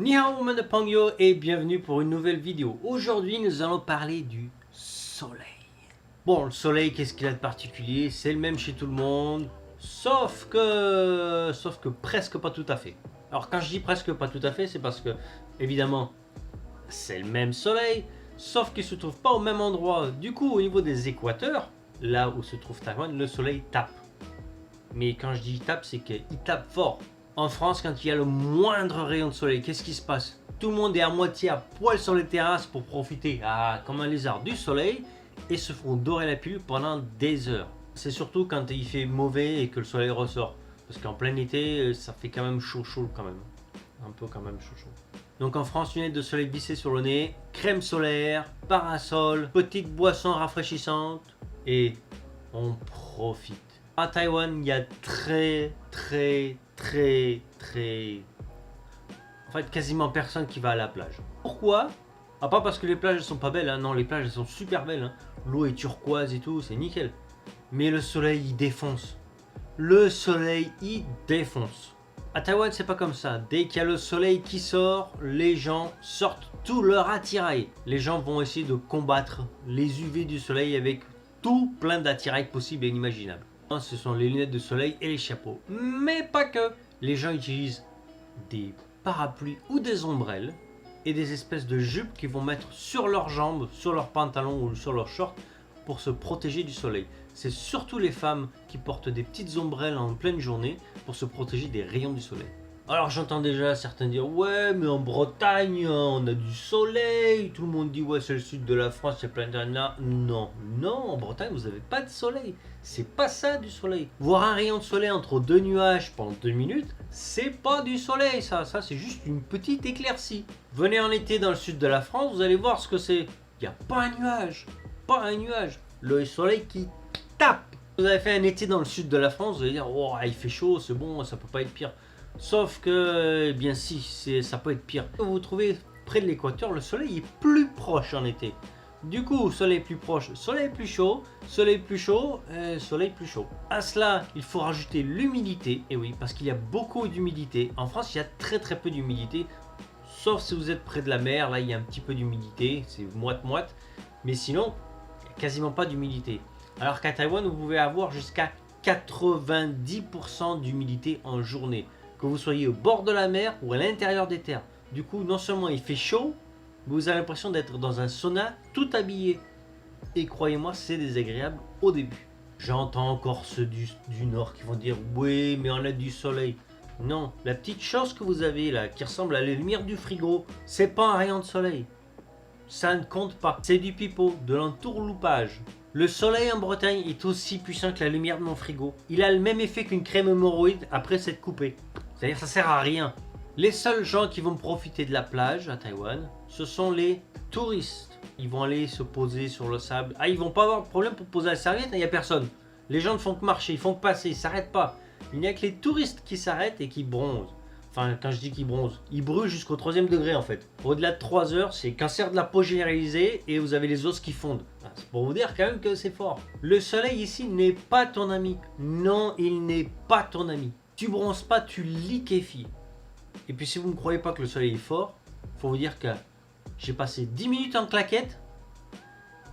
Ni hao woman de Pangyo et bienvenue pour une nouvelle vidéo. Aujourd'hui nous allons parler du soleil. Bon, le soleil, qu'est-ce qu'il a de particulier? C'est le même chez tout le monde, sauf que presque pas tout à fait. Alors quand je dis presque pas tout à fait, c'est parce que évidemment c'est le même soleil, sauf qu'il se trouve pas au même endroit. Du coup au niveau des équateurs, là où se trouve Taïwan, le soleil tape. Mais quand je dis tape, c'est qu'il tape fort. En France, quand il y a le moindre rayon de soleil, qu'est-ce qui se passe? Tout le monde est à moitié à poil sur les terrasses pour profiter, comme un lézard, du soleil et se font dorer la pilule pendant des heures. C'est surtout quand il fait mauvais et que le soleil ressort. Parce qu'en plein été, ça fait quand même chaud quand même. Un peu quand même chaud. Donc en France, lunettes de soleil vissées sur le nez, crème solaire, parasol, petite boisson rafraîchissante et on profite. À Taïwan, il y a en fait, quasiment personne qui va à la plage. Pourquoi? Pas parce que les plages sont pas belles, hein. Non, les plages elles sont super belles, hein. L'eau est turquoise et tout, c'est nickel. Mais le soleil il défonce. Le soleil il défonce. À Taïwan, c'est pas comme ça. Dès qu'il y a le soleil qui sort, les gens sortent tout leur attirail. Les gens vont essayer de combattre les UV du soleil avec tout plein d'attirail possibles et inimaginables. Ce sont les lunettes de soleil et les chapeaux. Mais pas que. Les gens utilisent des parapluies ou des ombrelles et des espèces de jupes qu'ils vont mettre sur leurs jambes, sur leurs pantalons ou sur leurs shorts pour se protéger du soleil. C'est surtout les femmes qui portent des petites ombrelles en pleine journée pour se protéger des rayons du soleil. Alors j'entends déjà certains dire ouais mais en Bretagne on a du soleil, tout le monde dit ouais c'est le sud de la France, c'est plein de là. Non, en Bretagne vous n'avez pas de soleil, c'est pas ça du soleil. Voir un rayon de soleil entre deux nuages pendant 2 minutes, c'est pas du soleil ça c'est juste une petite éclaircie. Venez en été dans le sud de la France, vous allez voir ce que c'est. Il n'y a pas un nuage, le soleil qui tape. Vous avez fait un été dans le sud de la France, vous allez dire oh il fait chaud, c'est bon, ça peut pas être pire. Sauf que, eh bien si, ça peut être pire. Vous vous trouvez près de l'équateur, le soleil est plus proche en été. Du coup, soleil plus proche, soleil plus chaud, soleil plus chaud, soleil plus chaud. À cela, il faut rajouter l'humidité. Et oui, parce qu'il y a beaucoup d'humidité. En France, il y a très peu d'humidité. Sauf si vous êtes près de la mer, là il y a un petit peu d'humidité, c'est moite-moite. Mais sinon, il n'y a quasiment pas d'humidité. Alors qu'à Taïwan, vous pouvez avoir jusqu'à 90% d'humidité en journée. Que vous soyez au bord de la mer ou à l'intérieur des terres. Du coup, non seulement il fait chaud, mais vous avez l'impression d'être dans un sauna tout habillé. Et croyez-moi, c'est désagréable au début. J'entends encore ceux du nord qui vont dire oui, mais on a du soleil. Non, la petite chose que vous avez là, qui ressemble à la lumière du frigo, c'est pas un rayon de soleil. Ça ne compte pas. C'est du pipeau, de l'entourloupage. Le soleil en Bretagne est aussi puissant que la lumière de mon frigo. Il a le même effet qu'une crème hémorroïde après s'être coupée. C'est-à-dire que ça sert à rien. Les seuls gens qui vont profiter de la plage à Taïwan, ce sont les touristes. Ils vont aller se poser sur le sable. Ils vont pas avoir de problème pour poser la serviette, il n'y a personne. Les gens ne font que marcher, ils font que passer, ils s'arrêtent pas. Il n'y a que les touristes qui s'arrêtent et qui bronzent. Enfin, quand je dis qu'ils bronzent, ils brûlent jusqu'au 3e degré en fait. Au-delà de 3 heures, c'est cancer de la peau généralisé et vous avez les os qui fondent. C'est pour vous dire quand même que c'est fort. Le soleil ici n'est pas ton ami. Non, il n'est pas ton ami. Tu bronzes pas, tu liquéfies. Et puis si vous ne croyez pas que le soleil est fort, faut vous dire que j'ai passé 10 minutes en claquette.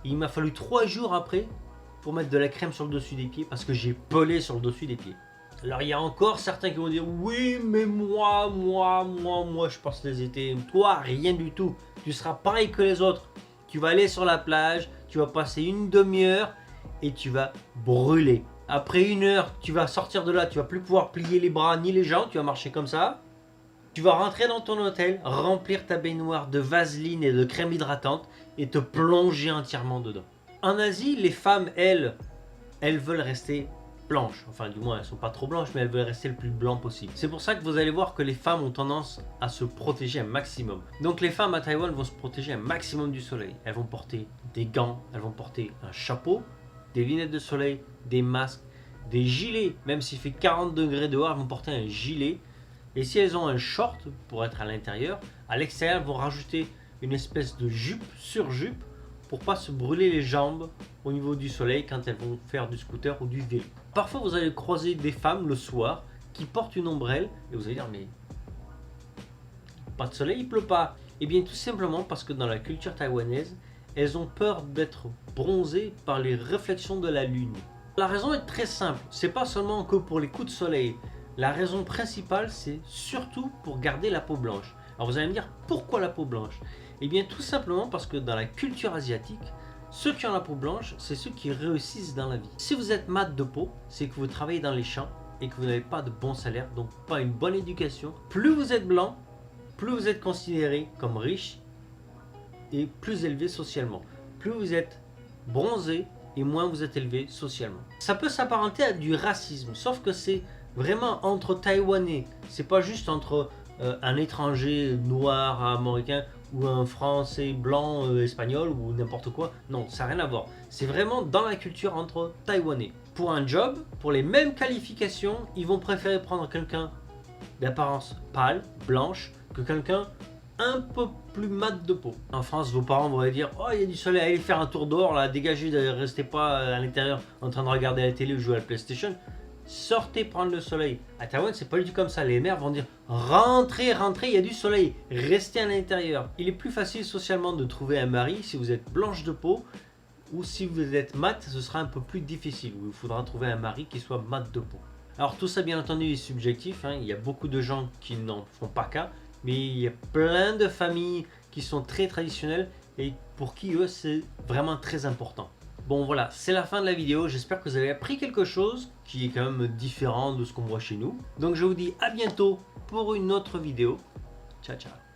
Et il m'a fallu 3 jours après pour mettre de la crème sur le dessus des pieds parce que j'ai pelé sur le dessus des pieds. Alors il y a encore certains qui vont dire oui mais moi je passe les étés. Toi rien du tout, tu seras pareil que les autres. Tu vas aller sur la plage, tu vas passer une demi-heure et tu vas brûler. Après 1 heure, tu vas sortir de là, tu vas plus pouvoir plier les bras ni les jambes, tu vas marcher comme ça. Tu vas rentrer dans ton hôtel, remplir ta baignoire de vaseline et de crème hydratante et te plonger entièrement dedans. En Asie, les femmes, elles veulent rester blanches. Enfin, du moins, elles sont pas trop blanches, mais elles veulent rester le plus blanc possible. C'est pour ça que vous allez voir que les femmes ont tendance à se protéger un maximum. Donc les femmes à Taïwan vont se protéger un maximum du soleil. Elles vont porter des gants, elles vont porter un chapeau, des lunettes de soleil, des masques, des gilets. Même s'il fait 40 degrés dehors, elles vont porter un gilet. Et si elles ont un short pour être à l'extérieur, elles vont rajouter une espèce de jupe sur jupe pour pas se brûler les jambes au niveau du soleil quand elles vont faire du scooter ou du vélo. Parfois vous allez croiser des femmes le soir qui portent une ombrelle et vous allez dire mais pas de soleil, il pleut pas. Et bien tout simplement parce que dans la culture taïwanaise, elles ont peur d'être bronzées par les réflexions de la lune. La raison est très simple, c'est pas seulement que pour les coups de soleil. La raison principale, c'est surtout pour garder la peau blanche. Alors vous allez me dire, pourquoi la peau blanche? Eh bien tout simplement parce que dans la culture asiatique, ceux qui ont la peau blanche, c'est ceux qui réussissent dans la vie. Si vous êtes mat de peau, c'est que vous travaillez dans les champs et que vous n'avez pas de bon salaire, donc pas une bonne éducation. Plus vous êtes blanc, plus vous êtes considéré comme riche et plus élevé socialement. Plus vous êtes bronzé et moins vous êtes élevé socialement. Ça peut s'apparenter à du racisme, sauf que c'est vraiment entre Taïwanais. C'est pas juste entre un étranger noir américain ou un français blanc espagnol ou n'importe quoi. Non, ça n'a rien à voir. C'est vraiment dans la culture entre Taïwanais. Pour un job, pour les mêmes qualifications, ils vont préférer prendre quelqu'un d'apparence pâle, blanche, que quelqu'un un peu plus mat de peau. En France, vos parents vont dire « Oh, il y a du soleil, allez faire un tour dehors, là, dégagez, ne restez pas à l'intérieur en train de regarder la télé ou jouer à la PlayStation. Sortez prendre le soleil. » À Taïwan, c'est pas du tout comme ça. Les mères vont dire « Rentrez, rentrez, il y a du soleil, restez à l'intérieur. » Il est plus facile socialement de trouver un mari si vous êtes blanche de peau, ou si vous êtes mat, ce sera un peu plus difficile. Il faudra trouver un mari qui soit mat de peau. Alors tout ça bien entendu est subjectif, hein. Il y a beaucoup de gens qui n'en font pas cas, mais il y a plein de familles qui sont très traditionnelles et pour qui eux c'est vraiment très important. Bon voilà, c'est la fin de la vidéo, j'espère que vous avez appris quelque chose qui est quand même différent de ce qu'on voit chez nous. Donc je vous dis à bientôt pour une autre vidéo. Ciao ciao.